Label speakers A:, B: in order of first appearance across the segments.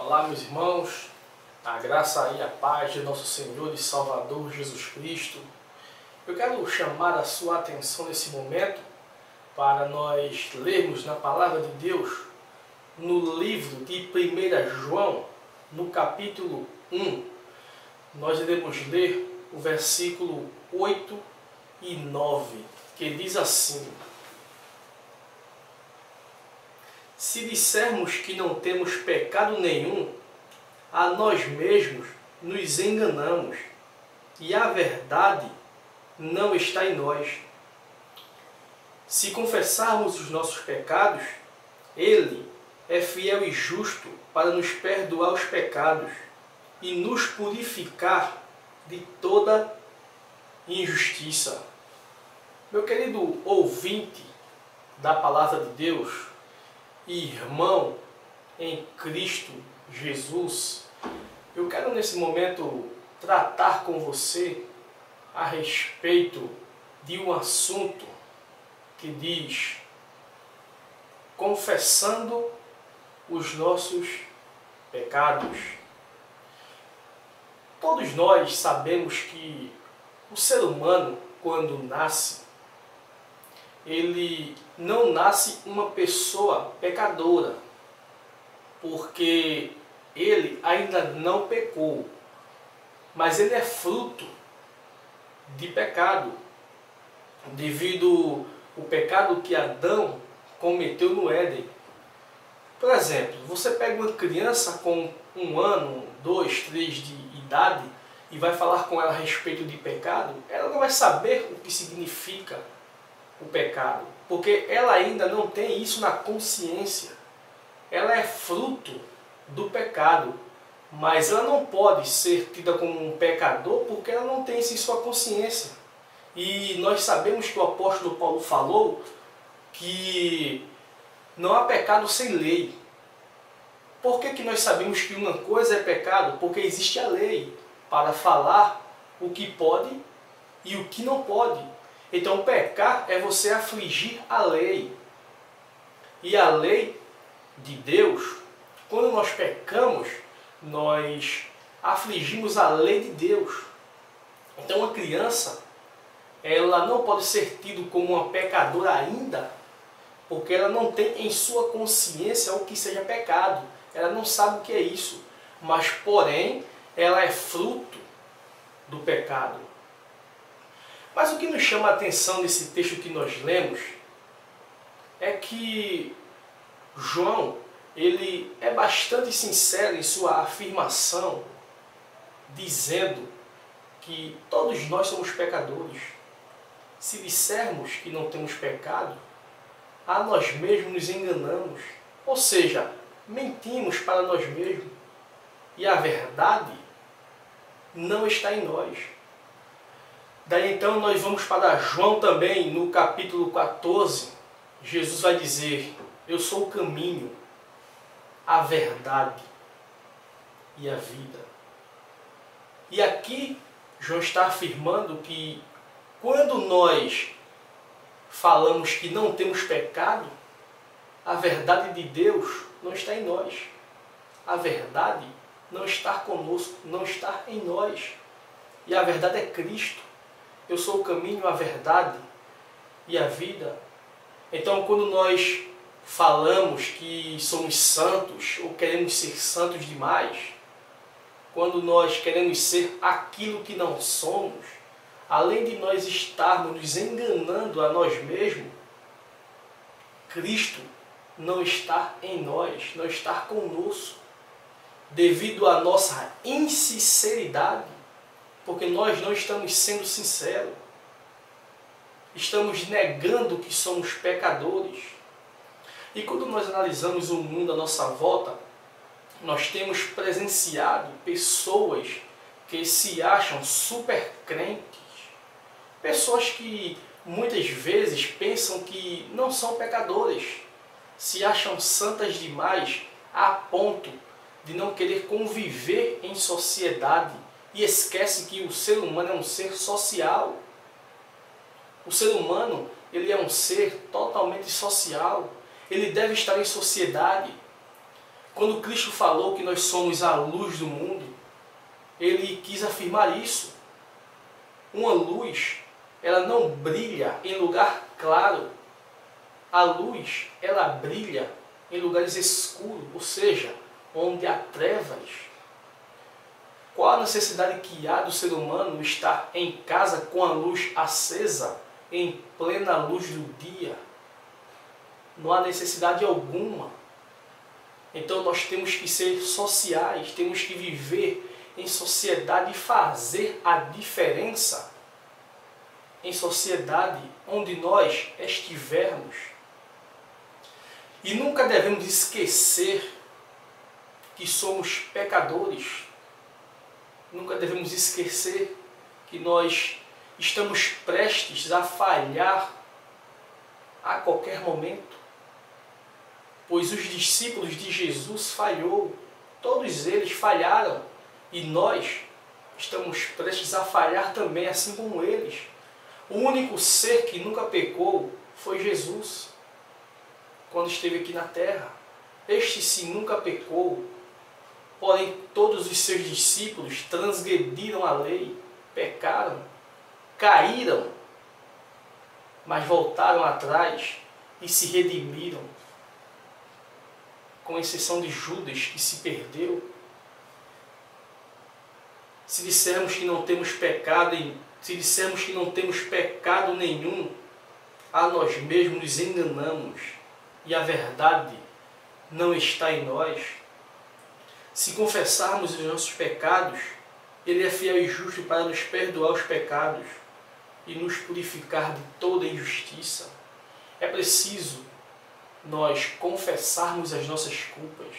A: Olá, meus irmãos, a graça e a paz de nosso Senhor e Salvador Jesus Cristo. Eu quero chamar a sua atenção nesse momento para nós lermos na Palavra de Deus, no livro de 1 João, no capítulo 1. Nós iremos ler o versículo 8 e 9, que diz assim: Se dissermos que não temos pecado nenhum, a nós mesmos nos enganamos, e a verdade não está em nós. Se confessarmos os nossos pecados, Ele é fiel e justo para nos perdoar os pecados e nos purificar de toda injustiça. Meu querido ouvinte da Palavra de Deus, irmão em Cristo Jesus, eu quero nesse momento tratar com você a respeito de um assunto que diz: confessando os nossos pecados. Todos nós sabemos que o ser humano, quando nasce, ele não nasce uma pessoa pecadora, porque ele ainda não pecou, mas ele é fruto de pecado, devido ao pecado que Adão cometeu no Éden. Por exemplo, você pega uma criança com 1 ano, 2, 3 de idade e vai falar com ela a respeito de pecado, ela não vai saber o que significa o pecado, porque ela ainda não tem isso na consciência. Ela é fruto do pecado, mas ela não pode ser tida como um pecador porque ela não tem isso em sua consciência. E nós sabemos que o apóstolo Paulo falou que não há pecado sem lei. Por que nós sabemos que uma coisa é pecado? Porque existe a lei para falar o que pode e o que não pode. Então, pecar é você afligir a lei. E a lei de Deus, quando nós pecamos, nós afligimos a lei de Deus. Então, uma criança, ela não pode ser tida como uma pecadora ainda, porque ela não tem em sua consciência o que seja pecado. Ela não sabe o que é isso. Mas, porém, ela é fruto do pecado. Mas o que nos chama a atenção nesse texto que nós lemos é que João, ele é bastante sincero em sua afirmação, dizendo que todos nós somos pecadores. Se dissermos que não temos pecado, a nós mesmos nos enganamos, ou seja, mentimos para nós mesmos, e a verdade não está em nós. Daí então nós vamos para João também, no capítulo 14, Jesus vai dizer: eu sou o caminho, a verdade e a vida. E aqui João está afirmando que quando nós falamos que não temos pecado, a verdade de Deus não está em nós. A verdade não está conosco, não está em nós. E a verdade é Cristo. Eu sou o caminho, a verdade e a vida. Então, quando nós falamos que somos santos ou queremos ser santos demais, quando nós queremos ser aquilo que não somos, além de nós estarmos nos enganando a nós mesmos, Cristo não está em nós, não está conosco, devido à nossa insinceridade, porque nós não estamos sendo sinceros. Estamos negando que somos pecadores. E quando nós analisamos o mundo à nossa volta, nós temos presenciado pessoas que se acham super crentes, pessoas que muitas vezes pensam que não são pecadoras, se acham santas demais a ponto de não querer conviver em sociedade e esquece que o ser humano é um ser social. O ser humano, ele é um ser totalmente social. Ele deve estar em sociedade. Quando Cristo falou que nós somos a luz do mundo, ele quis afirmar isso. Uma luz, ela não brilha em lugar claro. A luz, ela brilha em lugares escuros, ou seja, onde há trevas. Qual a necessidade que há do ser humano estar em casa com a luz acesa, em plena luz do dia? Não há necessidade alguma. Então nós temos que ser sociais, temos que viver em sociedade e fazer a diferença em sociedade onde nós estivermos. E nunca devemos esquecer que somos pecadores. Nunca devemos esquecer que nós estamos prestes a falhar a qualquer momento. Pois os discípulos de Jesus falhou, todos eles falharam, e nós estamos prestes a falhar também, assim como eles. O único ser que nunca pecou foi Jesus, quando esteve aqui na terra. Este sim nunca pecou, porém todos os seus discípulos transgrediram a lei, pecaram, caíram, mas voltaram atrás e se redimiram, com exceção de Judas, que se perdeu. Se dissermos que não temos pecado, se dissermos que não temos pecado nenhum, a nós mesmos nos enganamos e a verdade não está em nós. Se confessarmos os nossos pecados, Ele é fiel e justo para nos perdoar os pecados e nos purificar de toda injustiça. É preciso nós confessarmos as nossas culpas.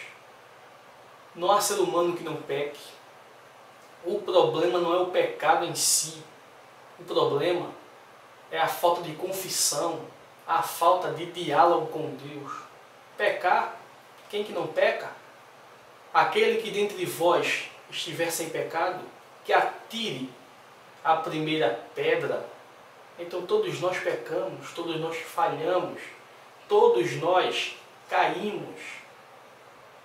A: Não há ser humano que não peque. O problema não é o pecado em si. O problema é a falta de confissão, a falta de diálogo com Deus. Pecar, quem que não peca? Aquele que dentre vós estiver sem pecado, que atire a primeira pedra. Então todos nós pecamos, todos nós falhamos, todos nós caímos.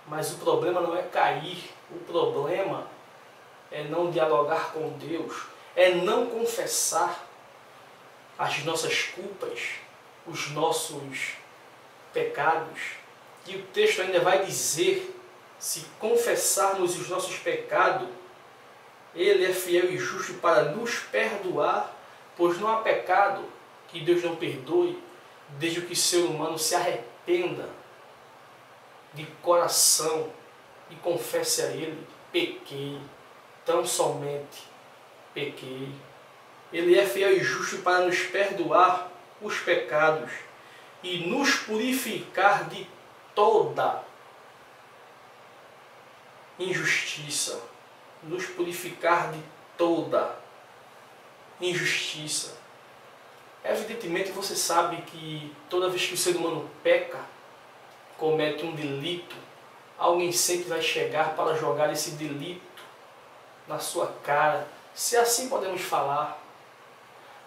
A: Mas o problema não é cair, o problema é não dialogar com Deus, é não confessar as nossas culpas, os nossos pecados. E o texto ainda vai dizer, se confessarmos os nossos pecados, Ele é fiel e justo para nos perdoar, pois não há pecado que Deus não perdoe, desde que o ser humano se arrependa de coração e confesse a Ele: pequei, tão somente pequei. Ele é fiel e justo para nos perdoar os pecados e nos purificar de toda injustiça. Nos purificar de toda injustiça. Evidentemente você sabe que toda vez que o ser humano peca, comete um delito, alguém sempre vai chegar para jogar esse delito na sua cara, se assim podemos falar.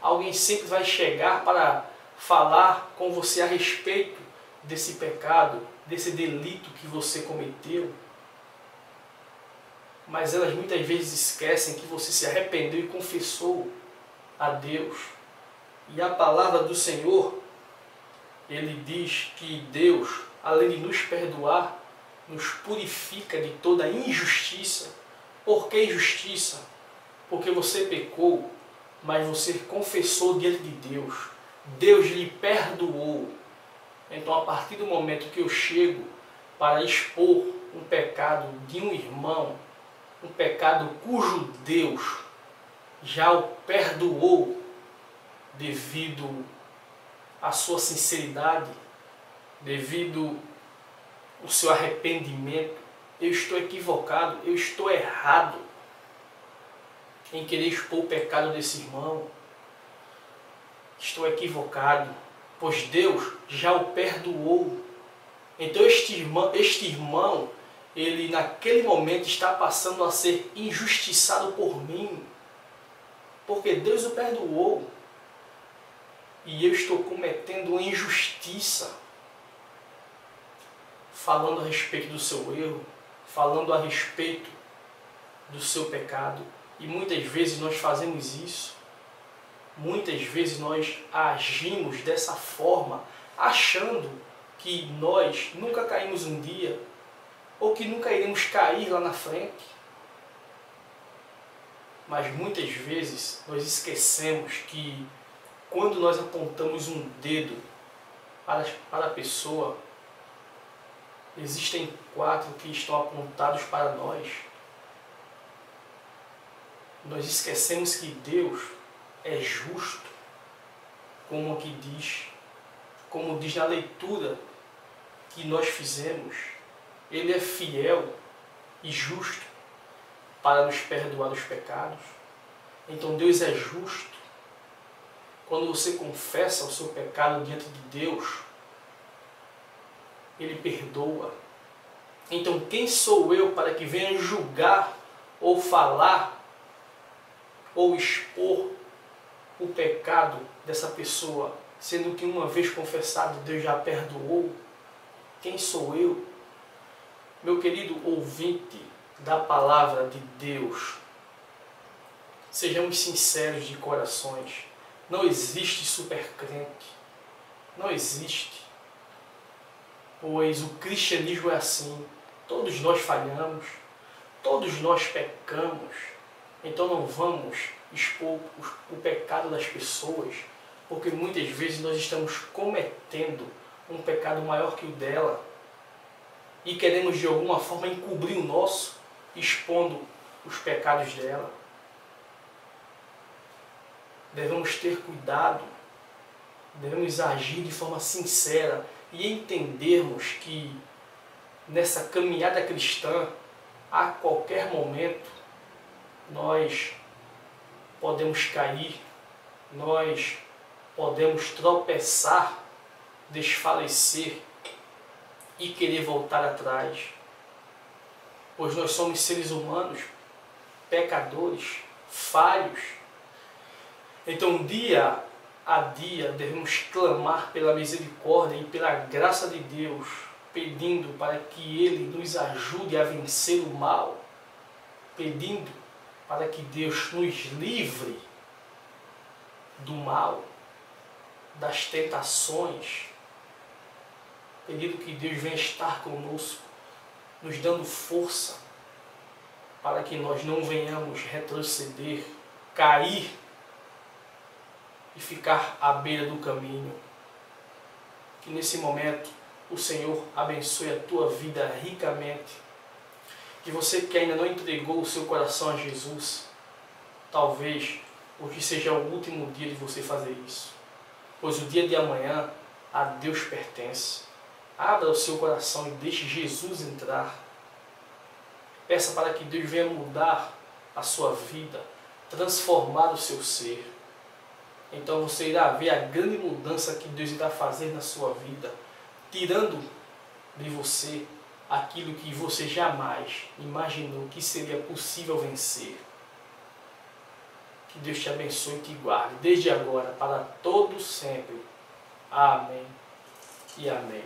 A: Alguém sempre vai chegar para falar com você a respeito desse pecado, desse delito que você cometeu. Mas elas muitas vezes esquecem que você se arrependeu e confessou a Deus. E a palavra do Senhor, Ele diz que Deus, além de nos perdoar, nos purifica de toda injustiça. Por que injustiça? Porque você pecou, mas você confessou diante de Deus. Deus lhe perdoou. Então, a partir do momento que eu chego para expor um pecado de um irmão, um pecado cujo Deus já o perdoou devido à sua sinceridade, devido ao seu arrependimento, eu estou equivocado, eu estou errado em querer expor o pecado desse irmão. Estou equivocado, pois Deus já o perdoou. Então este irmão, ele naquele momento está passando a ser injustiçado por mim, porque Deus o perdoou. E eu estou cometendo uma injustiça. falando a respeito do seu erro, falando a respeito do seu pecado. E muitas vezes nós fazemos isso. Muitas vezes nós agimos dessa forma, achando que nós nunca caímos um dia, ou que nunca iremos cair lá na frente. Mas muitas vezes nós esquecemos que quando nós apontamos um dedo para a pessoa, existem 4 que estão apontados para nós. Nós esquecemos que Deus é justo, como diz na leitura que nós fizemos. Ele é fiel e justo para nos perdoar os pecados. Então Deus é justo. Quando você confessa o seu pecado diante de Deus, Ele perdoa. Então quem sou eu para que venha julgar ou falar ou expor o pecado dessa pessoa, sendo que uma vez confessado Deus já perdoou? Quem sou eu? Meu querido ouvinte da palavra de Deus, sejamos sinceros de corações. Não existe supercrente. Não existe. Pois o cristianismo é assim. Todos nós falhamos. Todos nós pecamos. Então não vamos expor o pecado das pessoas, porque muitas vezes nós estamos cometendo um pecado maior que o dela e queremos de alguma forma encobrir o nosso, expondo os pecados dela. Devemos ter cuidado, devemos agir de forma sincera e entendermos que nessa caminhada cristã, a qualquer momento, nós podemos cair, nós podemos tropeçar, desfalecer e querer voltar atrás. Pois nós somos seres humanos, pecadores, falhos. Então, dia a dia, devemos clamar pela misericórdia e pela graça de Deus, pedindo para que Ele nos ajude a vencer o mal, pedindo para que Deus nos livre do mal, das tentações, pedindo que Deus venha estar conosco, nos dando força para que nós não venhamos retroceder, cair e ficar à beira do caminho. Que nesse momento o Senhor abençoe a tua vida ricamente. Que você que ainda não entregou o seu coração a Jesus, talvez hoje seja o último dia de você fazer isso. Pois o dia de amanhã a Deus pertence. Abra o seu coração e deixe Jesus entrar. Peça para que Deus venha mudar a sua vida, transformar o seu ser. Então você irá ver a grande mudança que Deus irá fazer na sua vida, tirando de você aquilo que você jamais imaginou que seria possível vencer. Que Deus te abençoe e te guarde, desde agora, para todo sempre. Amém e amém.